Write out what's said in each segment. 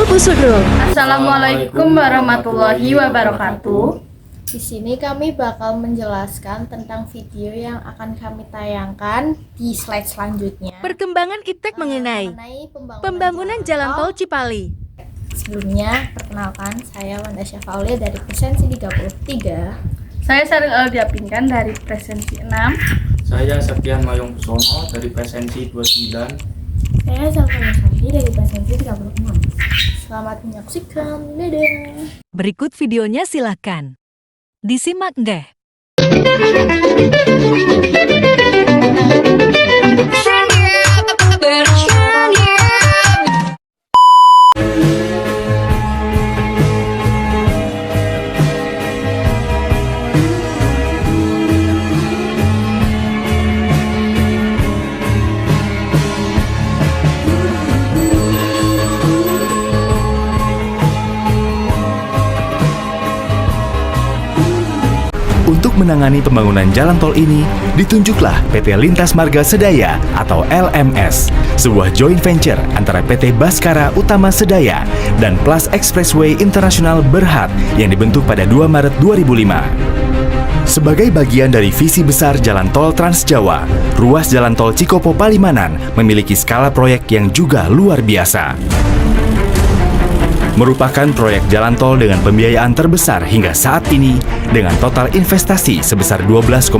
Busudul. Assalamualaikum warahmatullahi wabarakatuh. Di sini kami bakal menjelaskan tentang video yang akan kami tayangkan di slide selanjutnya. Perkembangan iptek mengenai pembangunan Jalan Tol Cipali. Sebelumnya, perkenalkan saya Wanda Syafaulia dari Presensi 33. Saya Saril Aldiapinkan dari Presensi 6. Saya Septian Mayong Kusono dari Presensi 29. Saya Salva Sandi dari Presensi 36. Selamat menyaksikan, dadah. Berikut videonya silahkan disimak deh. Untuk menangani pembangunan jalan tol ini, ditunjuklah PT Lintas Marga Sedaya atau LMS, sebuah joint venture antara PT Baskara Utama Sedaya dan Plus Expressway International Berhad yang dibentuk pada 2 Maret 2005. Sebagai bagian dari visi besar Jalan Tol Trans Jawa, ruas Jalan Tol Cikopo Palimanan memiliki skala proyek yang juga luar biasa. Merupakan proyek jalan tol dengan pembiayaan terbesar hingga saat ini dengan total investasi sebesar 12,56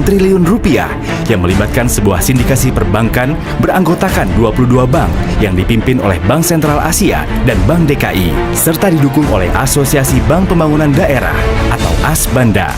triliun rupiah yang melibatkan sebuah sindikasi perbankan beranggotakan 22 bank yang dipimpin oleh Bank Sentral Asia dan Bank DKI serta didukung oleh Asosiasi Bank Pembangunan Daerah atau ASBANDA.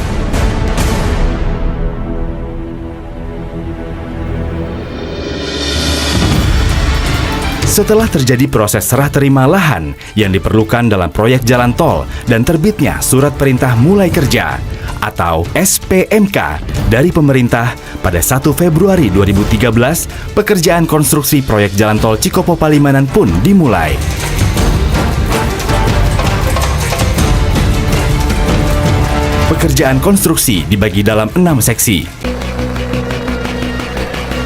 Setelah terjadi proses serah terima lahan yang diperlukan dalam proyek jalan tol dan terbitnya Surat Perintah Mulai Kerja atau SPMK dari pemerintah pada 1 Februari 2013, pekerjaan konstruksi proyek jalan tol Cikopo Palimanan pun dimulai. Pekerjaan konstruksi dibagi dalam 6 seksi.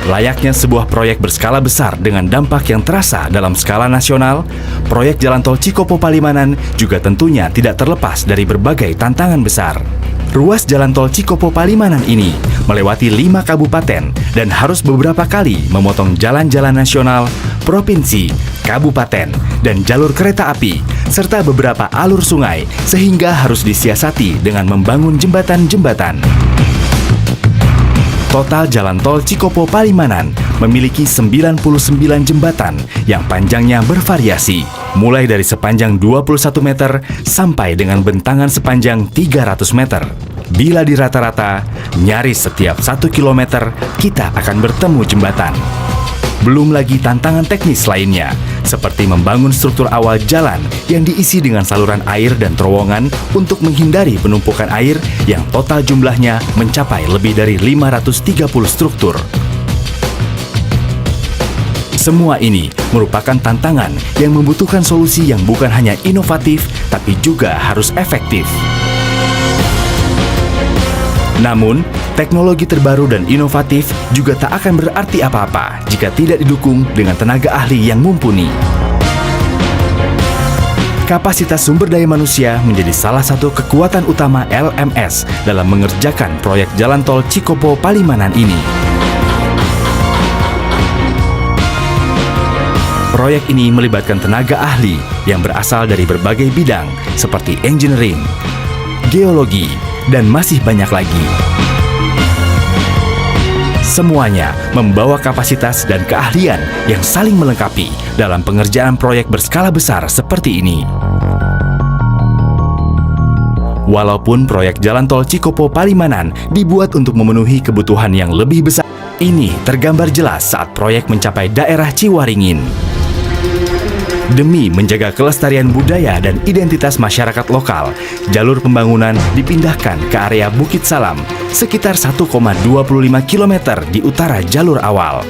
Layaknya sebuah proyek berskala besar dengan dampak yang terasa dalam skala nasional, proyek Jalan Tol Cikopo Palimanan juga tentunya tidak terlepas dari berbagai tantangan besar. Ruas Jalan Tol Cikopo Palimanan ini melewati 5 kabupaten dan harus beberapa kali memotong jalan-jalan nasional, provinsi, kabupaten, dan jalur kereta api, serta beberapa alur sungai, sehingga harus disiasati dengan membangun jembatan-jembatan. Total Jalan Tol Cikopo Palimanan memiliki 99 jembatan yang panjangnya bervariasi, mulai dari sepanjang 21 meter sampai dengan bentangan sepanjang 300 meter. Bila di rata-rata, nyaris setiap 1 kilometer kita akan bertemu jembatan. Belum lagi tantangan teknis lainnya, seperti membangun struktur awal jalan yang diisi dengan saluran air dan terowongan untuk menghindari penumpukan air yang total jumlahnya mencapai lebih dari 530 struktur. Semua ini merupakan tantangan yang membutuhkan solusi yang bukan hanya inovatif, tapi juga harus efektif. Namun, teknologi terbaru dan inovatif juga tak akan berarti apa-apa jika tidak didukung dengan tenaga ahli yang mumpuni. Kapasitas sumber daya manusia menjadi salah satu kekuatan utama LMS dalam mengerjakan proyek Jalan Tol Cikopo Palimanan ini. Proyek ini melibatkan tenaga ahli yang berasal dari berbagai bidang seperti engineering, geologi, dan masih banyak lagi. Semuanya membawa kapasitas dan keahlian yang saling melengkapi dalam pengerjaan proyek berskala besar seperti ini. Walaupun proyek Jalan Tol Cikopo Palimanan dibuat untuk memenuhi kebutuhan yang lebih besar, ini tergambar jelas saat proyek mencapai daerah Ciwaringin. Demi menjaga kelestarian budaya dan identitas masyarakat lokal, jalur pembangunan dipindahkan ke area Bukit Salam, sekitar 1,25 km di utara jalur awal.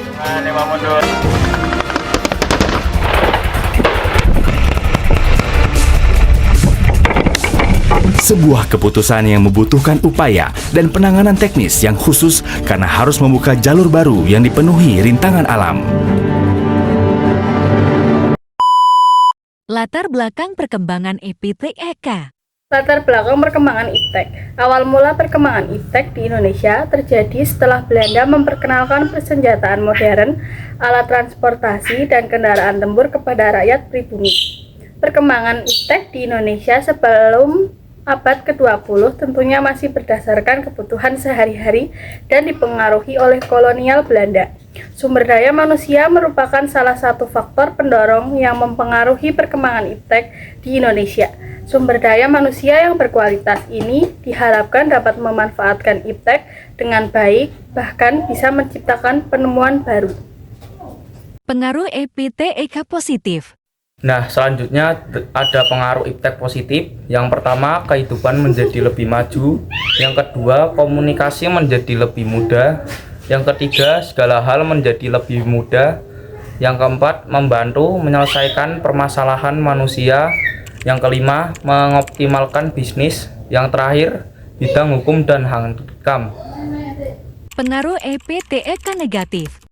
Sebuah keputusan yang membutuhkan upaya dan penanganan teknis yang khusus karena harus membuka jalur baru yang dipenuhi rintangan alam. Latar belakang perkembangan IPTEK. Latar belakang perkembangan IPTEK. Awal mula perkembangan IPTEK di Indonesia terjadi setelah Belanda memperkenalkan persenjataan modern, alat transportasi, dan kendaraan tempur kepada rakyat pribumi. Perkembangan IPTEK di Indonesia sebelum abad ke-20 tentunya masih berdasarkan kebutuhan sehari-hari dan dipengaruhi oleh kolonial Belanda. Sumber daya manusia merupakan salah satu faktor pendorong yang mempengaruhi perkembangan IPTEK di Indonesia. Sumber daya manusia yang berkualitas ini diharapkan dapat memanfaatkan IPTEK dengan baik, bahkan bisa menciptakan penemuan baru. Pengaruh IPTEK positif. Nah, selanjutnya ada pengaruh IPTEK positif. Yang pertama, kehidupan menjadi lebih maju. Yang kedua, komunikasi menjadi lebih mudah. Yang ketiga, segala hal menjadi lebih mudah. Yang keempat, membantu menyelesaikan permasalahan manusia. Yang kelima, mengoptimalkan bisnis. Yang terakhir, bidang hukum dan HAM. Pengaruh IPTEK negatif.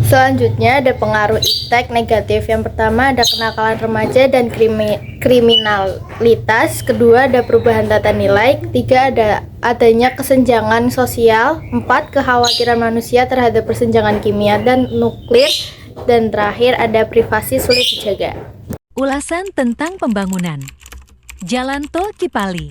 Selanjutnya ada pengaruh IPTEK negatif. Yang pertama ada kenakalan remaja dan kriminalitas. Kedua ada perubahan tata nilai. Ketiga ada adanya kesenjangan sosial. 4 kekhawatiran manusia terhadap persenjakan kimia dan nuklir. Dan terakhir ada privasi sulit dijaga. Ulasan tentang pembangunan. Jalan Tol Cipali.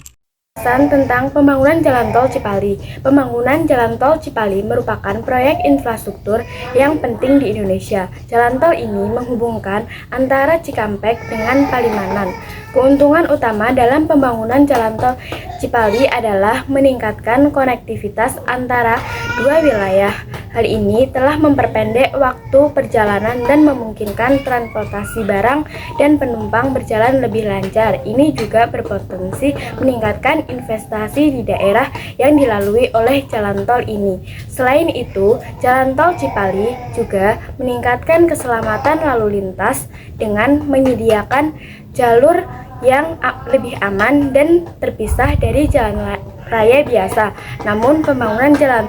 Ulasan tentang pembangunan Jalan Tol Cipali. Pembangunan Jalan Tol Cipali merupakan proyek infrastruktur yang penting di Indonesia. Jalan tol ini menghubungkan antara Cikampek dengan Palimanan. Keuntungan utama dalam pembangunan Jalan Tol Cipali adalah meningkatkan konektivitas antara dua wilayah. Hal ini telah memperpendek waktu perjalanan dan memungkinkan transportasi barang dan penumpang berjalan lebih lancar. Ini juga berpotensi meningkatkan investasi di daerah yang dilalui oleh jalan tol ini. Selain itu, Jalan Tol Cipali juga meningkatkan keselamatan lalu lintas dengan menyediakan jalur yang lebih aman dan terpisah dari jalan raya biasa. Namun, pembangunan Jalan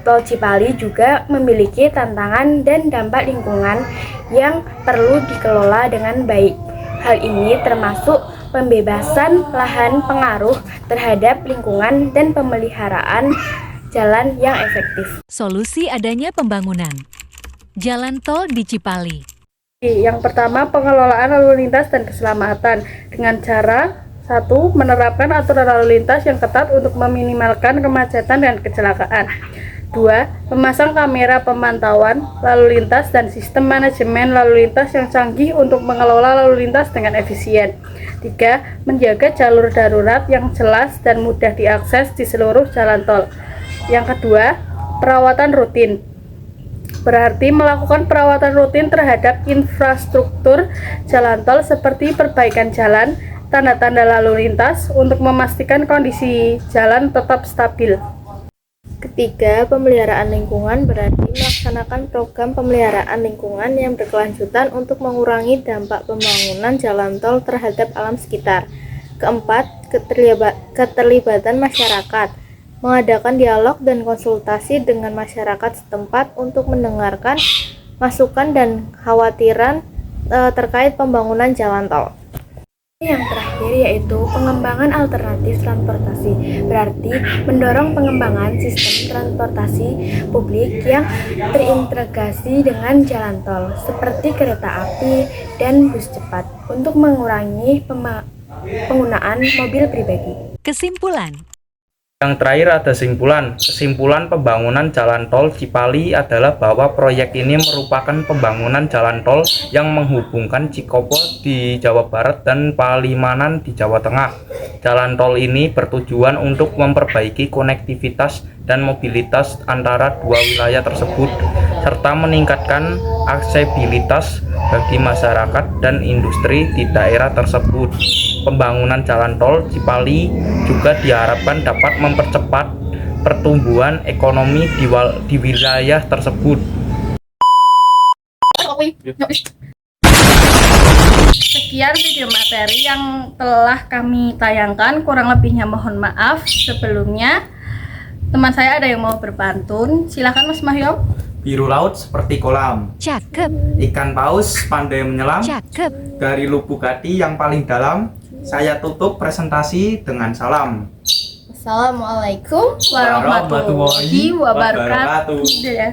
Tol Cipali juga memiliki tantangan dan dampak lingkungan yang perlu dikelola dengan baik. Hal ini termasuk pembebasan lahan pengaruh terhadap lingkungan dan pemeliharaan jalan yang efektif. Solusi adanya pembangunan Jalan Tol di Cipali. Yang pertama, pengelolaan lalu lintas dan keselamatan dengan cara 1. Menerapkan aturan lalu lintas yang ketat untuk meminimalkan kemacetan dan kecelakaan. 2. Memasang kamera pemantauan lalu lintas dan sistem manajemen lalu lintas yang canggih untuk mengelola lalu lintas dengan efisien. 3. Menjaga jalur darurat yang jelas dan mudah diakses di seluruh jalan tol. Yang kedua, perawatan rutin. Berarti melakukan perawatan rutin terhadap infrastruktur jalan tol seperti perbaikan jalan, tanda-tanda lalu lintas untuk memastikan kondisi jalan tetap stabil. Ketiga, pemeliharaan lingkungan berarti melaksanakan program pemeliharaan lingkungan yang berkelanjutan untuk mengurangi dampak pembangunan jalan tol terhadap alam sekitar. Keempat, keterlibatan masyarakat. Mengadakan dialog dan konsultasi dengan masyarakat setempat untuk mendengarkan masukan dan khawatiran terkait pembangunan jalan tol. Yang terakhir yaitu pengembangan alternatif transportasi, berarti mendorong pengembangan sistem transportasi publik yang terintegrasi dengan jalan tol, seperti kereta api dan bus cepat, untuk mengurangi penggunaan mobil pribadi. Kesimpulan. Yang terakhir ada kesimpulan pembangunan Jalan Tol Cipali adalah bahwa proyek ini merupakan pembangunan jalan tol yang menghubungkan Cikopo di Jawa Barat dan Palimanan di Jawa Tengah. Jalan tol ini bertujuan untuk memperbaiki konektivitas dan mobilitas antara dua wilayah tersebut, serta meningkatkan aksesibilitas bagi masyarakat dan industri di daerah tersebut. Pembangunan Jalan Tol Cipali juga diharapkan dapat mempercepat pertumbuhan ekonomi di wilayah tersebut. Sekian video materi yang telah kami tayangkan, kurang lebihnya mohon maaf. Sebelumnya, teman saya ada yang mau berpantun. Silakan Mas Mahyom. Biru laut seperti kolam. Cakep, Ikan paus pandai menyelam. cakep. Dari lubuk hati yang paling dalam, saya tutup presentasi dengan salam. Assalamualaikum warahmatullahi wabarakatuh. Wabarakatuh. Udah ya.